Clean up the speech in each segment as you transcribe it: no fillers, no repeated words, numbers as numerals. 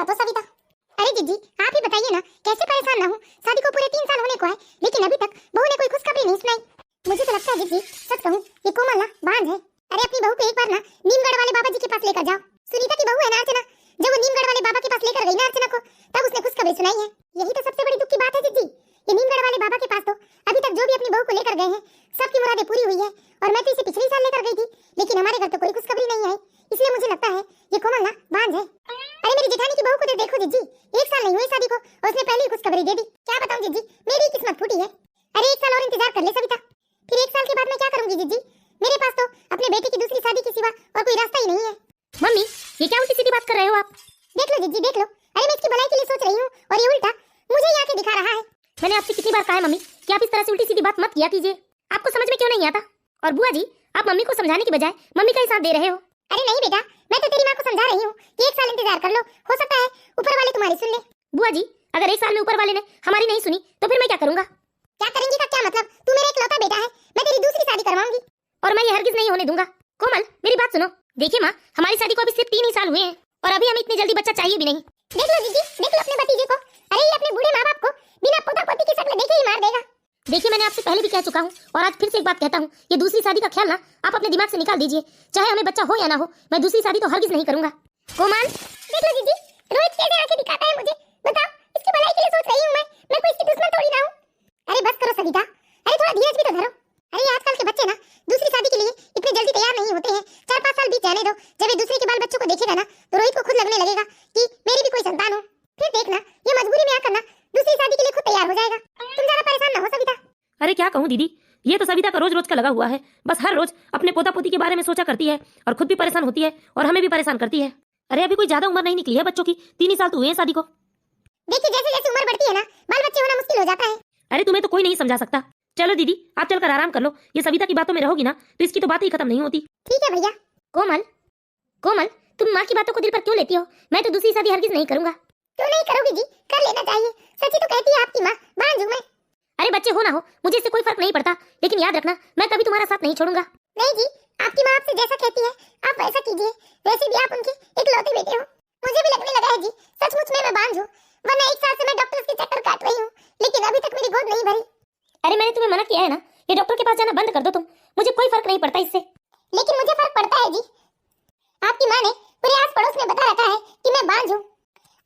मत हो सविता। अरे जीजी आप ही बताइए ना, कैसे परेशान ना हूँ। शादी को पूरे 3 साल होने को है, लेकिन अभी तक बहू ने कोई खुशखबरी नहीं सुनाई। मुझे तो लगता है जीजी, सच कहूँ ये कोमल ना बांझ है। अरे अपनी बहू को एक बार ना नीमगढ़ वाले बाबा जी के पास लेकर जाओ। सुनीता की बहू है ना अर्चना, जब वो नीमगढ़ वाले बाबा के पास लेकर गई ना अर्चना को, तब उसने खुशखबरी सुनाई है। यही तो सबसे बड़ी दुख की बात है जीजी। ये नीमगढ़ वाले बाबा के पास तो अभी तक जो भी अपनी बहू को लेकर गए हैं सबकी मुरादें पूरी हुई है, और मैं तो इसे पिछले साल लेकर गई थी, लेकिन हमारे घर तो कोई खुशखबरी नहीं आई। इसलिए मुझे लगता है ये कोमल ना बांझ है। अरे मेरी जेठानी की बहू को तो देखो जीजी, 1 साल नहीं हुई शादी को और उसने पहले ही खुशखबरी दे दी। क्या बताऊं जीजी, मेरी किस्मत फूटी है। अरे 1 साल और इंतजार कर ले सविता, फिर 1 साल के बाद मैं क्या करूंगी जीजी। मेरे पास तो अपने बेटे की दूसरी शादी के सिवा और कोई रास्ता ही नहीं है। मम्मी ये क्या उल्टी सीधी बात कर रहे हो आप? देख लो जीजी देख लो, अरे मैं इसकी भलाई के लिए सोच रही हूँ और ये उल्टा मुझे ही आके दिखा रहा है। मैंने आपसे कितनी बार कहा है मम्मी कि आप इस तरह से उल्टी सीधी बात मत किया कीजिए, आपको समझ में क्यों नहीं आता? और बुआ जी आप मम्मी को समझाने की बजाय मम्मी का ही साथ दे रहे हो। अरे नहीं बेटा, मैं तो तेरी माँ को समझा रही हूँ कि 1 साल इंतजार कर लो, हो सकता है ऊपर वाले तुम्हारी सुन ले। बुआ जी अगर 1 साल में ऊपर वाले ने हमारी नहीं सुनी तो फिर मैं क्या करूंगा? क्या करेंगी का क्या मतलब, तू मेरा इकलौता बेटा है, मैं तेरी दूसरी शादी करवाऊंगी। और मैं ये हरगिज नहीं होने दूंगा। कोमल मेरी बात सुनो, देखिए माँ हमारी शादी को अभी सिर्फ 3 ही साल हुए हैं और अभी हमें इतनी जल्दी बच्चा चाहिए भी नहीं। देख लो जीजी, देख लो अपने भतीजे को, अरे ये अपने बूढ़े माँ बाप को बिना पोता पोती की शक्ल देखे ही मार देगा। देखिए मैंने आपसे पहले भी कह चुका हूँ और आज फिर से एक बात कहता हूँ, ये दूसरी शादी का ख्याल ना आप अपने दिमाग से निकाल दीजिए। चाहे हमें बच्चा हो या ना हो, मैं दूसरी शादी तो हरगिज नहीं करूंगा। कोमल देख लो जीजी, रोहित कैसे आंखें दिखाता है मुझे, बताओ इसकी भलाई के लिए सोच रही हूँ मैं कोई इसकी दुश्मन थोड़ी ना हूँ। अरे बस करो सविता, अरे थोड़ा धीरज भी तो धरो। अरे आजकल के बच्चे ना दूसरी शादी के लिए इतने जल्दी तैयार नहीं होते हैं, 4-5 साल बीत जाने दो। जब ये दूसरे के बाल बच्चों को देखेगा ना तो रोहित को खुद लगने लगेगा कि मेरी भी कोई संतान हो। फिर देखना ये मजबूरी में आकर ना दूसरी शादी के लिए खुद तैयार हो जाएगा। तुम ज्यादा परेशान ना हो सविता। अरे क्या कहूँ दीदी, ये तो सविता का रोज रोज का लगा हुआ है। बस हर रोज अपने पोता पोती के बारे में सोचा करती है और खुद भी परेशान होती है और हमें भी परेशान करती है। अरे अभी कोई ज्यादा उम्र नहीं निकली है बच्चों की, 3 ही साल तो हुए हैं शादी को। देखिए जैसे जैसे उम्र बढ़ती है ना बाल बच्चे होना मुश्किल हो जाता है। अरे तुम्हें तो कोई नहीं समझा सकता। चलो दीदी आप चलकर आराम कर लो, ये सविता की बातों में रहोगी ना तो इसकी तो बात ही खत्म नहीं होती। ठीक है भैया। कोमल कोमल तुम माँ की बातों को दिल पर क्यों लेती हो? मैं तो दूसरी शादी हरगिज नहीं करूंगा। क्यों नहीं करोगी जी, कर लेना चाहिए। सच्ची तो कहती है आपकी माँ, बांझ हूं मैं। अरे बच्चे हो ना हो मुझे इससे कोई फर्क नहीं पड़ता, लेकिन याद रखना मैं कभी तुम्हारा साथ नहीं छोड़ूंगा। नहीं जी, आपकी माँ आपसे जैसा कहती है आप वैसा कीजिए, वैसे भी आप उनके इकलौते बेटे हो। मुझे भी लगने लगा है जी सचमुच में मैं बांझ हूँ, वरना 1 साल से मैं डॉक्टर के चक्कर काट रही हूँ, लेकिन अभी तक मेरी गोद नहीं भरी। अरे मैंने तुम्हें मना किया है ना, ये डॉक्टर के पास जाना बंद कर दो तुम, मुझे कोई फर्क नहीं पड़ता इससे। लेकिन मुझे फर्क पड़ता है जी, आपकी माँ ने पूरे आस पड़ोस में बता रखा है कि मैं बांझ हूँ।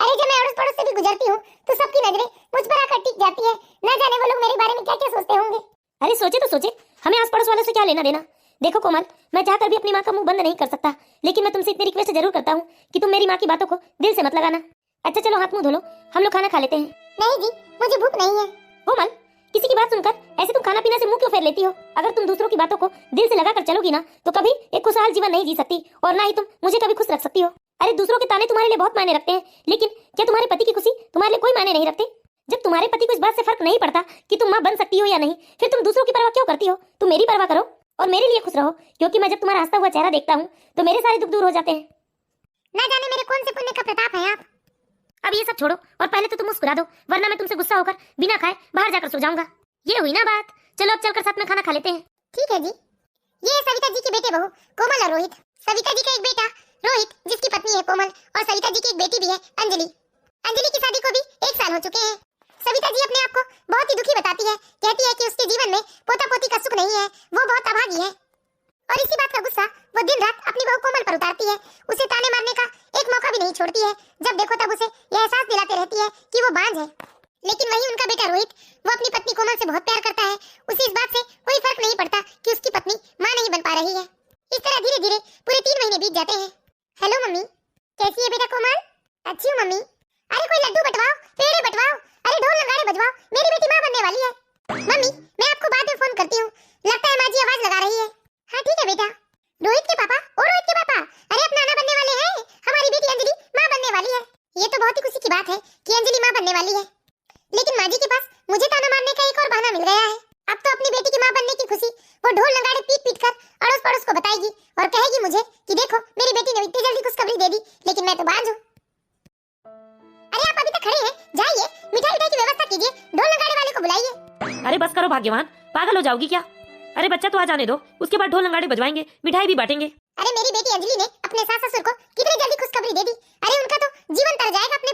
अरे जब मैं अड़ोस पड़ोस से भी गुजरती हूँ तो सबकी नजरें मुझ पर आकर टिक जाती है, न जाने वो लोग मेरे बारे में क्या क्या सोचते होंगे। अरे सोचे तो सोचे, हमें आस पड़ोस वालों से क्या लेना देना। देखो कोमल मैं चाहकर भी अपनी माँ का मुंह बंद नहीं कर सकता, लेकिन मैं तुमसे इतनी रिक्वेस्ट जरूर करता हूँ कि तुम मेरी माँ की बातों को दिल से मत लगाना। अच्छा चलो हाथ मुंह धो लो, हम लोग खाना खा लेते हैं। नहीं जी मुझे भूख नहीं है। कोमल किसी की बात सुनकर ऐसे तुम खाना पीना से मुंह क्यों फेर लेती हो? अगर तुम दूसरों की बातों को दिल से लगाकर चलोगी ना तो कभी एक खुशहाल जीवन नहीं जी सकती और ना ही तुम मुझे कभी खुश रख सकती हो। अरे दूसरों के ताने तुम्हारे लिए बहुत मायने रखते हैं, लेकिन क्या तुम्हारे पति की खुशी तुम्हारे लिए कोई मायने नहीं रखते? जब तुम्हारे पति को इस बात से फर्क नहीं पड़ता कि तुम माँ बन सकती हो या नहीं, फिर तुम दूसरों की परवाह क्यों करती हो? तुम मेरी परवाह करो और मेरे लिए खुश रहो, क्योंकि मैं जब तुम्हारा हंसता हुआ चेहरा देखता हूँ तो मेरे सारे दुख दूर हो जाते हैं। ना जाने मेरे कौन से पुण्य का प्रताप है आप। अब ये सब छोड़ो और पहले तो तुम मुस्कुरा दो, वरना मैं तुमसे गुस्सा होकर बिना खाए बाहर जाकर सो जाऊंगा। ये हुई ना बात, चलो अब चलकर साथ में खाना खा लेते हैं। ठीक है जी। ये सविता जी के बेटे बहू कोमल और रोहित। सविता जी का एक बेटा रोहित जिसकी पत्नी है कोमल, और सविता जी की एक बेटी भी है अंजलि। अंजलि की शादी को भी 1 साल हो चुके हैं। सविता जी अपने आप को बहुत ही दुखी बताती है, कहती है कि उसके जीवन में पोता पोती का सुख नहीं है, वो बहुत अभागी है। और इसी बात का गुस्सा वो दिन रात अपनी बहू कोमल पर उतारती है, उसे ताने मारने का एक मौका भी नहीं छोड़ती है। जब देखो तब उसे यह एहसास दिलाते रहती है कि वो बांझ है। लेकिन वही उनका बेटा रोहित, वो अपनी पत्नी कोमल से बहुत प्यार करता है, उसे इस बात से कोई फर्क नहीं पड़ता कि उसकी पत्नी माँ नहीं बन पा रही है। इस तरह धीरे धीरे पूरे 3 महीने बीत जाते हैं। हेलो मम्मी, कैसी है बेटा कोमल? अच्छी हूँ मम्मी। अरे कोई लड्डू बटवाओ, पेड़े बटवाओ, अरे ढोल नगाड़े बजवाओ, मेरी बेटी माँ बनने वाली है। मम्मी मैं आपको बाद में फोन करती हूँ, लगता है माँ जी आवाज लगा रही है। हाँ ठीक है बेटा। रोहित के पापा और रोहित के पापा, अरे अब नाना बनने वाले हैं, हमारी बेटी अंजलि माँ बनने वाली है। ये तो बहुत ही खुशी की बात है कि अंजलि माँ बनने वाली है, लेकिन माँ जी के पास मुझे ताना मारने का एक और बहाना मिल गया है। अब तो अपनी बेटी की माँ बनने की खुशी वो ढोल नगाड़े पीट पीट कर अड़ोस पड़ोस को बताएगी और कहेगी मुझे कि देखो मेरी बेटी ने इतनी जल्दी खुशखबरी दे दी, लेकिन मैं तो बांझ हूँ। अरे आप अभी तक खड़े हैं, जाइए मिठाई की व्यवस्था कीजिए, ढोल नगाड़े वाले को बुलाइए। अरे बस करो भाग्यवान, पागल हो जाओगी क्या? अरे बच्चा तो आ जाने दो, उसके बाद ढोल नगाड़े बजवाएंगे, मिठाई भी बांटेंगे। अरे मेरी बेटी अंजलि ने अपने सास ससुर को कितनी जल्दी खुशखबरी दे दी। अरे उनका तो जीवन तर जाएगा अपने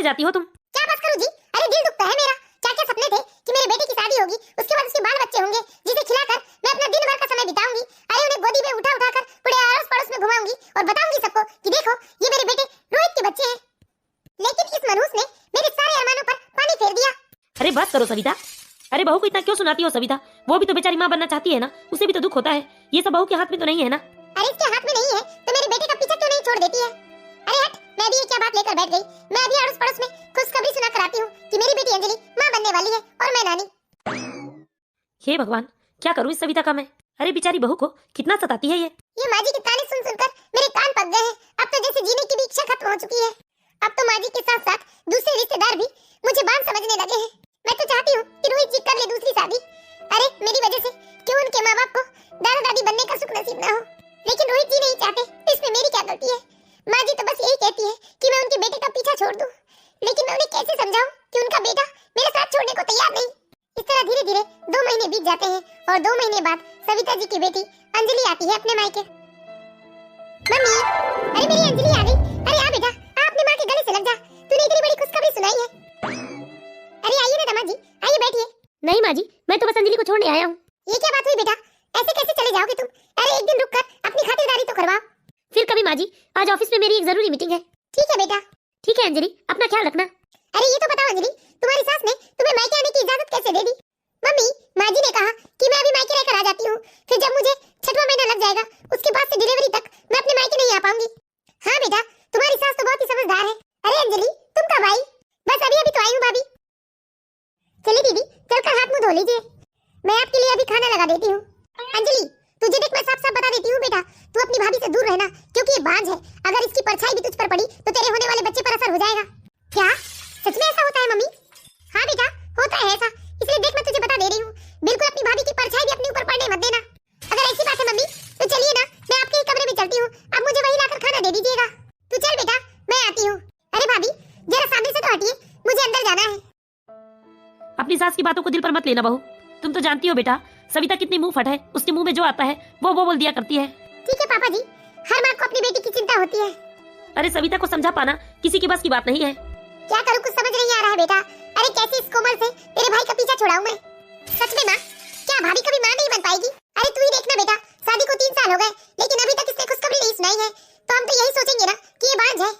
जाती हो तुम? क्या बस करूं जी? अरे दिल दुखता है मेरा। क्या क्या सपने थे कि मेरे बेटे की शादी होगी, उसके बाद उसके बाल बच्चे होंगे जिसे खिलाकर मैं अपना दिन भर का समय बिताऊंगी। अरे उन्हें गोदी में उठा उठाकर पूरे आस पड़ोस में घुमाऊंगी और बताऊंगी सबको कि देखो ये मेरे बेटे रोहित के बच्चे हैं। लेकिन इस मनहूस ने मेरे सारे अरमानों पर पानी फेर दिया। अरे बस करो सविता। अरे बहू को इतना क्यों सुनाती हो सविता? वो भी तो बेचारी माँ बनना चाहती है ना, उसे भी तो दुख होता है। ये सब बहू के हाथ में तो नहीं है ना। अरे इसके हाथ में नहीं है तो मेरे बेटे का पीछा क्यों नहीं छोड़ देती है? अरे हट, मैं भी ये क्या बात लेकर बैठ गई? मैं अभी अड़ोस पड़ोस में खुशखबरी सुना कर आती हूँ कि मेरी बेटी अंजलि माँ बनने वाली है और मैं नानी। हे भगवान, क्या करूँ इस सविता का मैं? अरे बेचारी बहू को कितना सताती है ये माँ जी के ताने सुन सुनकर मेरे कान पक गए हैं। अब तो जैसे जीने की भी इच्छा खत्म हो चुकी है। अब तो माँ जी के साथ साथ दूसरे रिश्तेदार भी मुझे बांझ समझने लगे हैं। मैं तो चाहती हूँ कि रोहित जी कर ले दूसरी शादी। अरे मेरी वजह से क्यों उनके माँ बाप को दादा दादी बनने का सुख नसीब ना हो, लेकिन रोहित जी नहीं चाहते। इसमें मेरी क्या गलती है? माँ जी तो बस यही कहती है कि मैं उनके बेटे का पीछा छोड़ दूं, लेकिन मैं उन्हें कैसे समझाऊं कि उनका बेटा मेरे साथ छोड़ने को तैयार नहीं। इस तरह धीरे धीरे 2 महीने बीत जाते हैं और 2 महीने बाद सविता जी की बेटी अंजलि आती है अपने मायके। मम्मी, अरे मेरी अंजलि आ गई। अरे आ बेटा, आ अपने माँ के गले से लग जा। तूने इतनी बड़ी खुशखबरी सुनाई है। अरे आइए ना दामाद जी, आइए बैठिए। नहीं माँ जी, मैं तो बस अंजलि को छोड़ने आया हूँ। ये क्या बात हुई बेटा? ऐसे कैसे चले जाओगे तुम? अरे एक दिन रुक कर अपनी खातिरदारी तो करवाओ। फिर कभी माँ जी, आज ऑफिस में मेरी एक जरूरी मीटिंग है। ठीक है बेटा। ठीक है अंजलि, अपना ख्याल रखना। अरे ये तो बताओ अंजलि, तुम्हारी सास ने तुम्हें मायके आने की इजाजत कैसे दे दी? मम्मी, माँ जी ने कहा कि मैं अभी मायके रहकर आ जाती हूँ, फिर जब मुझे 6वां महीना लग जाएगा उसके बाद से डिलीवरी तक मैं अपने मायके नहीं आ पाऊंगी। हाँ बेटा, तुम्हारी सास तो बहुत ही समझदार है। अरे अंजलि, तुम कब आई? बस अभी अभी तो आई हूँ भाभी। चलिए दीदी, चलकर हाथ मुंह धो लीजिए, मैं आपके लिए अभी खाना लगा देती हूँ। अंजलि, तुझे देख मैं साफ साफ बता देती हूँ बेटा, तू अपनी भाभी से दूर रहना, क्योंकि ये बांझ है। अगर इसकी परछाई भी तुझ पर पड़ी तो तेरे होने वाले बच्चे पर असर हो जाएगा। क्या सच में ऐसा होता है मम्मी? हाँ बेटा, होता है ऐसा, इसलिए देख मैं तुझे बता दे रही हूँ, बिल्कुल अपनी भाभी की परछाई भी अपने ऊपर पड़ने मत देना। अगर ऐसी बात है मम्मी तो चलिए ना, मैं आपके ही कमरे में चलती हूँ, अब मुझे वही लाकर खाना दे दीजिएगा। तू चल बेटा, मैं आती हूँ। अरे भाभी, जरा सामने से तो हटिए, मुझे अंदर जाना है। अपनी सास की बातों को दिल पर मत लेना बहू। तुम तो जानती हो बेटा, सविता कितनी मुंह फट है, उसके मुंह में जो आता है वो बोल दिया करती है। ठीक है पापा जी, हर माँ को अपनी बेटी की चिंता होती है। अरे सविता को समझा पाना किसी की बस की बात नहीं है। क्या करूँ, कुछ समझ नहीं आ रहा है बेटा। अरे कैसे इस कोमल से तेरे भाई का पीछा छुड़ाऊं मैं? सच में माँ, क्या भाभी कभी माँ नहीं बन पाएगी? अरे तू ही देखना बेटा, शादी को 3 साल हो गए लेकिन अभी तक इसने खुशखबरी नहीं सुनाई है, तो हम तो यही सोचेंगे ना कि ये बांझ है।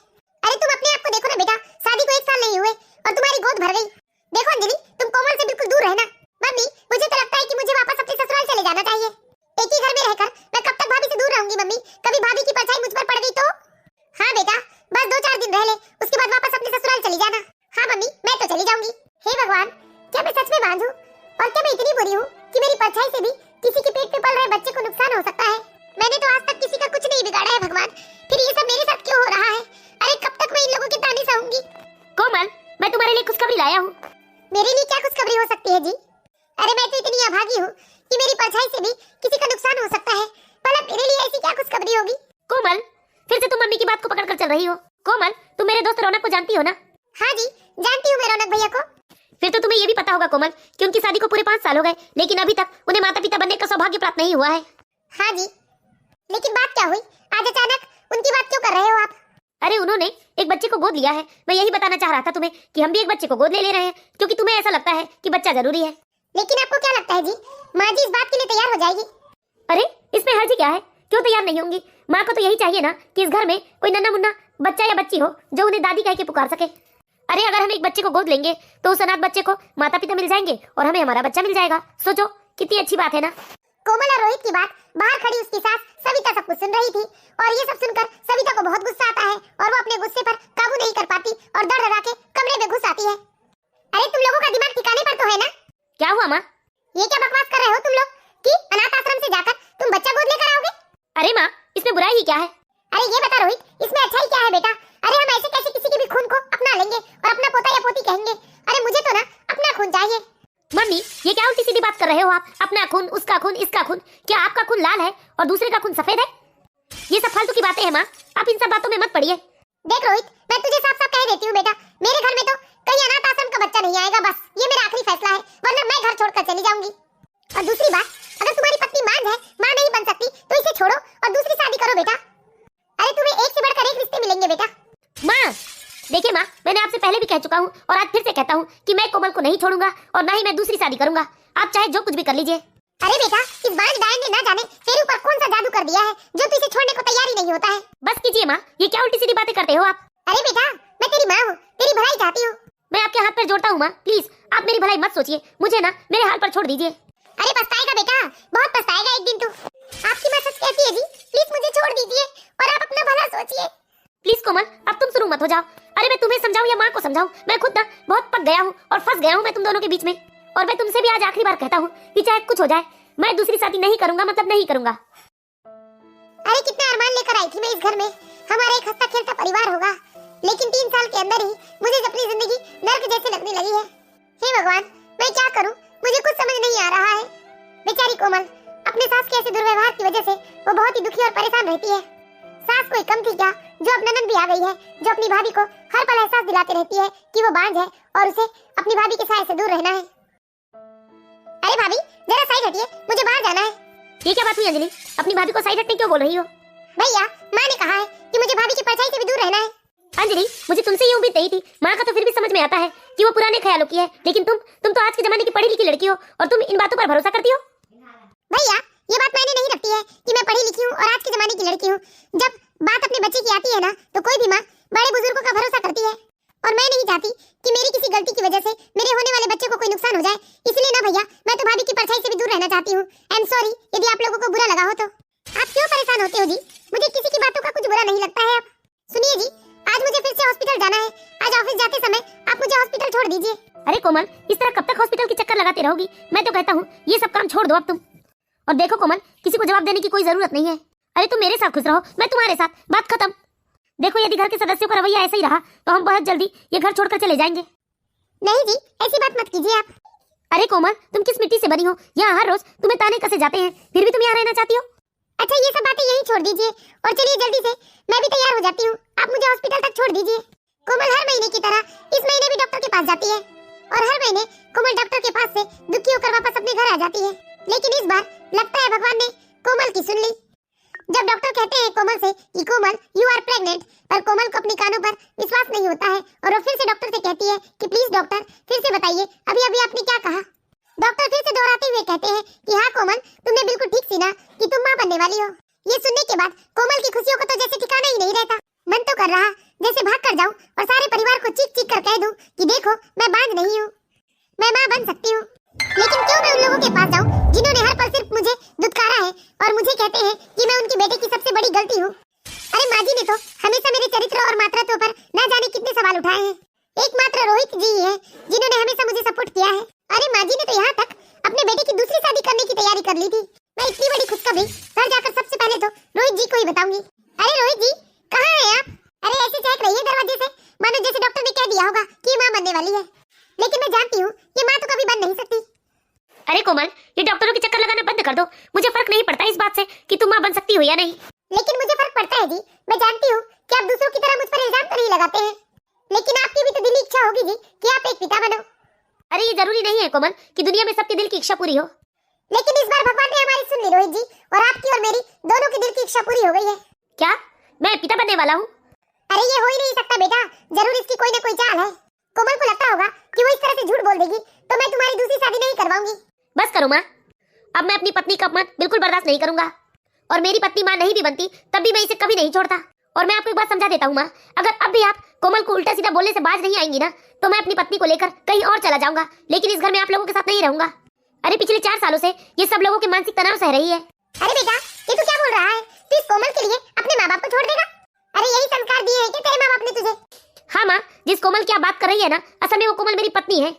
अरे तुम अपने आप को देखो ना बेटा, शादी को 1 साल नहीं हुए और तुम्हारी गोद भर गई। देखो अंजलि, तुम कोमल से बिल्कुल दूर रहना। मम्मी, मुझे तो लगता है कि मुझे वापस अपने ससुराल चले जाना चाहिए। एक ही घर में रहकर मैं कब तक भाभी से दूर रहूंगी मम्मी? कभी भाभी की परछाई मुझ पर पड़ गई तो? हाँ बेटा, बस 2-4 दिन रह ले, उसके बाद वापस अपने ससुराल चली जाना। हाँ मम्मी, मैं तो चली जाऊंगी। हे भगवान, क्या मैं सच में बांझ हूँ? और क्या मैं इतनी बुरी हूँ कि मेरी परछाई से भी किसी के पेट में पल रहे बच्चे को नुकसान हो सकता है? मैंने तो आज तक किसी का कुछ नहीं बिगाड़ा है भगवान, फिर ये सब मेरे साथ क्यों हो रहा है? अरे कब तक मैं इन लोगों के ताने सहूंगी? कोमल, मैं तुम्हारे लिए खुशखबरी लाया हूँ। मेरे लिए क्या खुशखबरी हो सकती है जी? अरे मैं तो इतनी अभागी हूँ कि मेरी परछाई से भी किसी का नुकसान हो सकता है, भला मेरे लिए ऐसी क्या खुशखबरी होगी? कोमल, फिर से तुम मम्मी की बात को पकड़ कर चल रही हो। कोमल, तुम मेरे दोस्त रौनक को जानती हो ना? हाँ जी, जानती हूँ मैं रौनक भैया को। फिर तो तुम्हें ये भी पता होगा कोमल कि उनकी शादी को पूरे 5 साल हो गए, लेकिन अभी तक उन्हें माता पिता बनने का सौभाग्य प्राप्त नहीं हुआ है। हाँ जी, लेकिन बात क्या हुई? आज अचानक उनकी बात क्यों कर रहे हो आप? अरे उन्होंने एक बच्चे को गोद लिया है। मैं यही बताना चाह रहा था तुम्हें कि हम भी एक बच्चे को गोद ले रहे हैं, क्योंकि तुम्हें ऐसा लगता है कि बच्चा जरूरी है। लेकिन आपको क्या लगता है जी, माँ जी इस बात के लिए तैयार हो जाएगी? अरे इसमें हर्ज क्या है, क्यों तैयार नहीं होंगी? माँ को तो यही चाहिए ना कि इस घर में कोई नन्हा मुन्ना बच्चा या बच्ची हो जो उन्हें दादी कह के पुकार सके। अरे अगर हम एक बच्चे को गोद लेंगे तो उस अनाथ बच्चे को माता पिता मिल जाएंगे और हमें हमारा बच्चा मिल जाएगा। सोचो कितनी अच्छी बात है ना। कोमल और रोहित की बात बाहर खड़ी उसकी सास सविता सब कुछ सुन रही थी, और ये सब सुनकर सविता को बहुत गुस्सा आता है और वो अपने गुस्से पर काबू नहीं कर पाती और डर के कमरे में घुस आती है। अरे तुम लोगों का दिमाग ठिकाने पर तो है ना? क्या हुआ माँ? ये क्या बकवास कर रहे हो तुम लोग कि अनाथ आश्रम से जाकर तुम बच्चा गोद लेकर आओगे? अरे माँ, इसमें बुराई ही क्या है? अरे ये बता रोहित, इसमें अच्छाई क्या है बेटा? अरे हम ऐसे कैसे किसी के भी खून को अपना लेंगे और अपना पोता या पोती कहेंगे? अरे मुझे तो ना अपना खून चाहिए। मम्मी, ये क्या उल्टी सीधी बात कर रहे हो आप? अपना खून, उसका खून, इसका खून। क्या आपका खून लाल है और दूसरे का खून सफेद है? ये सब फालतू की बातें हैं माँ, आप इन सब बातों में मत पड़िए। देख रोहित, मैं तुझे साफ साफ कह देती हूँ बेटा, मेरे घर में तो कहीं अनाथ आश्रम का बच्चा नहीं आएगा। बस ये मेरा आखिरी फैसला है, वरना मैं घर छोड़कर चली जाऊंगी। और दूसरी बात, अगर तुम्हारी पत्नी मांझ है, माँ नहीं बन सकती, तो इसे छोड़ो और दूसरी शादी करो बेटा। अरे तुम्हें एक से बढ़कर एक रिश्ते मिलेंगे बेटा। माँ देखिए माँ, मैंने आपसे पहले भी कह चुका हूँ और आज फिर से कहता हूँ कि मैं कोमल को नहीं छोड़ूंगा और ना ही मैं दूसरी शादी करूंगा। आप चाहे जो कुछ भी कर लीजिए। अरे बेटा, इस बांझ डायन ने ना जाने तेरे ऊपर कौन सा जादू कर दिया है जो तू इसे छोड़ने को तैयार ही नहीं होता है। बस कीजिए माँ, ये क्या उल्टी सीधी बातें करते हो आप। अरे बेटा, मैं तेरी माँ हूँ, तेरी भलाई चाहती हूँ। मैं आपके हाथ पैर जोड़ता हूँ माँ, प्लीज आप मेरी भलाई मत सोचिए, मुझे ना मेरे हाल पर छोड़ दीजिए। अरे पछताएगा बेटा, बहुत पछताएगा एक दिन तू। आपकी माँ सच कहती है जी, प्लीज मुझे छोड़ दीजिए और आप अपना भला सोचिए। प्लीज कोमल, अब तुम शुरू मत हो जाओ। अरे मैं तुम्हें समझाऊं या माँ को समझाऊं, मैं खुद ना बहुत पक गया हूँ और फंस गया हूँ मैं तुम दोनों के बीच में। और मैं तुमसे भी आज आखिरी बार कहता हूँ कि चाहे कुछ हो जाए, मैं दूसरी शादी नहीं करूंगा, मतलब नहीं करूंगा। अरे कितना अरमान लेकर आई थी मैं इस घर में, हमारा एक हंसता खेलता परिवार होगा, लेकिन 3 साल के अंदर ही मुझे अपनी जिंदगी नर्क जैसे लगने लगी है। हे भगवान, मैं क्या करूं, मुझे कुछ समझ नहीं आ रहा है। बेचारी कोमल, अपने सास के ऐसे दुर्व्यवहार की वजह से वो बहुत ही दुखी और परेशान रहती है। सास कोई कम थी क्या, जो अब ननद भी आ गई है, जो अपनी भाभी को हर पल एहसास दिलाते रहती है कि वो बांझ है और उसे अपनी भाभी के साय से दूर रहना है। अरे भाभी, जरा साइड हटिए, मुझे बाहर जाना है। ये क्या बात हुई अंजलि, अपनी भाभी को साइड हटने क्यों बोल रही हो? भैया, माँ ने कहा है कि मुझे भाभी की परछाई से भी दूर रहना है। अंजलि, मुझे तुमसे ये उम्मीद नहीं थी। माँ का तो फिर भी समझ में आता है कि वो पुराने ख्यालों की है, लेकिन तुम तो आज के जमाने की पढ़ी लिखी लड़की हो और तुम इन बातों पर भरोसा करती हो। भैया, ये बात मैंने नहीं रखती है कि मैं पढ़ी लिखी हूँ और आज के जमाने की लड़की हूँ। जब बात अपने बच्चे की आती है ना, तो कोई भी माँ बड़े बुजुर्गों का भरोसा करती है। और मैं नहीं चाहती कि मेरी किसी गलती की वजह से मेरे होने वाले बच्चे को कोई नुकसान हो जाए। इसलिए ना भैया, मैं तो भाभी की परछाई से भी दूर रहना चाहती हूँ। आई एम सॉरी यदि आप लोगों को बुरा लगा हो तो। आप क्यों परेशान होते हो जी, मुझे किसी की बातों का कुछ बुरा नहीं लगता है। अब सुनिए जी, आज मुझे फिर से हॉस्पिटल जाना है। आज ऑफिस जाते समय आप मुझे हॉस्पिटल छोड़ दीजिए। अरे कोमल, इस तरह कब तक हॉस्पिटल के चक्कर लगाती रहोगी? मैं तो कहता हूँ ये सब काम छोड़ दो अब तुम। और देखो कोमल, किसी को जवाब देने की कोई जरूरत नहीं है। अरे तुम मेरे साथ खुश रहो, मैं तुम्हारे साथ, बात खत्म। देखो, यदि घर के सदस्यों का रवैया ऐसा ही रहा तो हम बहुत जल्दी ये घर छोड़कर चले जाएंगे। नहीं जी, ऐसी बात मत कीजिए आप। अरे कोमल, तुम किस मिट्टी से बनी हो? यहाँ हर रोज तुम्हें ताने कसे जाते हैं, फिर भी तुम यहाँ रहना चाहती हो। अच्छा, ये सब बातें यहीं छोड़ दीजिए और चलिए जल्दी से, मैं भी तैयार हो जाती हूँ। आप मुझे हॉस्पिटल तक छोड़ दीजिए। कोमल हर महीने की तरह इस महीने भी डॉक्टर के पास जाती है और हर महीने कोमल डॉक्टर के पास से दुखी होकर वापस अपने घर आ जाती है। लेकिन इस बार लगता है भगवान ने कोमल की सुन ली। जब डॉक्टर कहते हैं कोमल से कि कोमल यू आर प्रेग्नेंट, पर कोमल को अपने कानों पर विश्वास नहीं होता है और वो फिर से डॉक्टर से कहती है कि प्लीज डॉक्टर फिर से बताइए अभी अभी आपने क्या कहा। डॉक्टर फिर से दोहराते हुए कहते हैं कि हाँ कोमल, तुमने बिल्कुल ठीक सुना कि तुम माँ बनने वाली हो। ये सुनने के बाद कोमल की खुशियों को तो जैसे ठिकाना ही नहीं रहता। मन तो कर रहा जैसे भाग कर जाऊं और सारे परिवार को चीख चीख कर कह दूं कि देखो मैं बांझ नहीं हूँ, मैं माँ बन सकती हूँ। लेकिन क्यों मैं उन लोगों के पास जाऊं जिन्होंने हर पल सिर्फ मुझे दुत्कारा है और मुझे कहते हैं कि मैं उनके बेटे की सबसे बड़ी गलती हूँ। अरे माँ जी ने तो हमेशा मेरे चरित्र और मातृत्व पर न जाने कितने सवाल उठाए हैं। एकमात्र रोहित जी है जिन्होंने हमेशा मुझे सपोर्ट किया है। अरे माँ जी ने तो यहाँ तक अपने बेटे की दूसरी शादी करने की तैयारी कर ली थी। मैं इतनी बड़ी खुशखबरी घर जाकर सबसे पहले तो रोहित जी को ही बताऊंगी। अरे रोहित जी, कहाँ हैं आप? अरे ऐसे झांक रही है दरवाजे से मानो जैसे डॉक्टर ने कह दिया होगा कि माँ बनने वाली है। लेकिन मैं जानती हूँ ये माँ तो कभी बन नहीं सकती। अरे कोमल, ये डॉक्टरों के चक्कर लगाना बंद कर दो। मुझे फर्क नहीं पड़ता इस बात से कि तुम माँ बन सकती हो या नहीं। लेकिन मुझे फर्क पड़ता है जी। मैं जानती हूँ कि आप दूसरों की तरह मुझ पर इल्जाम तो नहीं लगाते हैं, लेकिन आपकी भी तो दिली इच्छा होगी जी कि आप एक पिता बनो। अरे ये जरूरी नहीं है कोमल कि दुनिया में सबके दिल की इच्छा पूरी हो। लेकिन इस बार भगवान ने हमारी सुन ली रोहित जी, और आपकी और मेरी दोनों की दिल की इच्छा पूरी हो गई है। क्या मैं पिता बनने वाला हूँ? अरे ये हो ही नहीं सकता बेटा, जरूर इसकी कोई न कोई चाल है। कोमल को लगता होगा कि वो इस तरह से झूठ बोल देगी तो मैं तुम्हारी दूसरी शादी नहीं करवाऊंगी। बस करो माँ, अब मैं अपनी पत्नी का अपमान बिल्कुल बर्दाश्त नहीं करूंगा। और मेरी पत्नी माँ नहीं भी बनती तब भी मैं इसे कभी नहीं छोड़ता। और मैं आपको एक बात समझा देता हूँ माँ, अगर अब भी आप कोमल को उल्टा सीधा बोलने से बाज नहीं आएंगी ना, तो मैं अपनी पत्नी को लेकर कहीं और चला जाऊंगा, लेकिन इस घर में आप लोगों के साथ नहीं रहूंगा। अरे पिछले 4 सालों से ये सब लोगों के मानसिक तनाव सह रही है। अरे बेटा, ये तू क्या बोल रहा है? तू इस कोमल के लिए अपने माँ बाप को छोड़ देगा? अरे यही संस्कार दिए हैं क्या तेरे माँ बाप ने तुझे? हाँ माँ, जिस कोमल की आप बात कर रही है ना, असल में वो कोमल मेरी पत्नी है।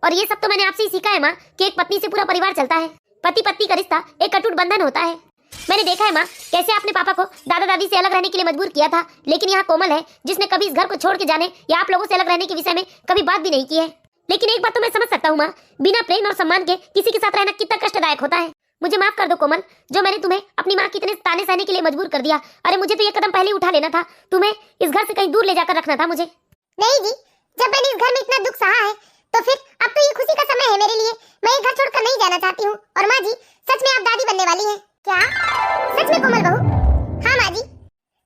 और ये सब तो मैंने आपसे ही सीखा है माँ कि एक पत्नी से पूरा परिवार चलता है। पति पत्नी का रिश्ता एक अटूट बंधन होता है। मैंने देखा है माँ कैसे आपने पापा को दादा दादी से अलग रहने के लिए मजबूर किया था, लेकिन यहाँ कोमल है जिसने कभी इस घर को छोड़ के जाने या आप लोगों से अलग रहने के विषय में कभी बात भी नहीं की है। लेकिन एक बात तो मैं समझ सकता हूँ माँ, बिना प्रेम और सम्मान के किसी के साथ रहना कितना कष्टदायक होता है। मुझे माफ कर दो कोमल, जो मैंने तुम्हें अपनी माँ की इतने ताने सहने के लिए मजबूर कर दिया। अरे मुझे तो ये कदम पहले उठा लेना था, तुम्हें इस घर से कहीं दूर ले जाकर रखना था मुझे। नहीं जी, जब मैंने इस घर में इतना दुख सहा है तो फिर अब तो ये खुशी का समय है मेरे लिए। मैं ये घर छोड़कर नहीं जाना चाहती हूँ। और माँ जी, सच में आप दादी बनने वाली हैं क्या? सच में कोमल बहू? हाँ माँ जी,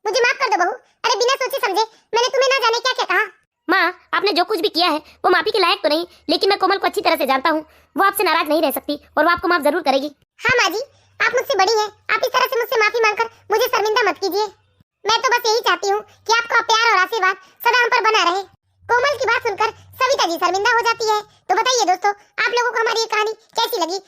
मुझे माफ कर दो बहू। अरे बिना सोचे समझे मैंने तुम्हें ना जाने क्या क्या कहा। माँ आपने जो कुछ भी किया है वो माफी के लायक तो नहीं, लेकिन मैं कोमल को अच्छी तरह से जानता हूँ। वो आपसे नाराज नहीं रह सकती और वो आपको माफ जरूर करेगी। हाँ माँ जी, आप मुझसे बड़ी हैं, आप इस तरह से मुझसे माफी मांगकर मुझे शर्मिंदा मत कीजिए। मैं तो बस यही चाहती हूँ कि आपका प्यार और आशीर्वाद सदा हम पर बना रहे। कोमल की बात सुनकर सविता जी शर्मिंदा हो जाती है। तो बताइए दोस्तों, आप लोगों को हमारी ये कहानी कैसी लगी?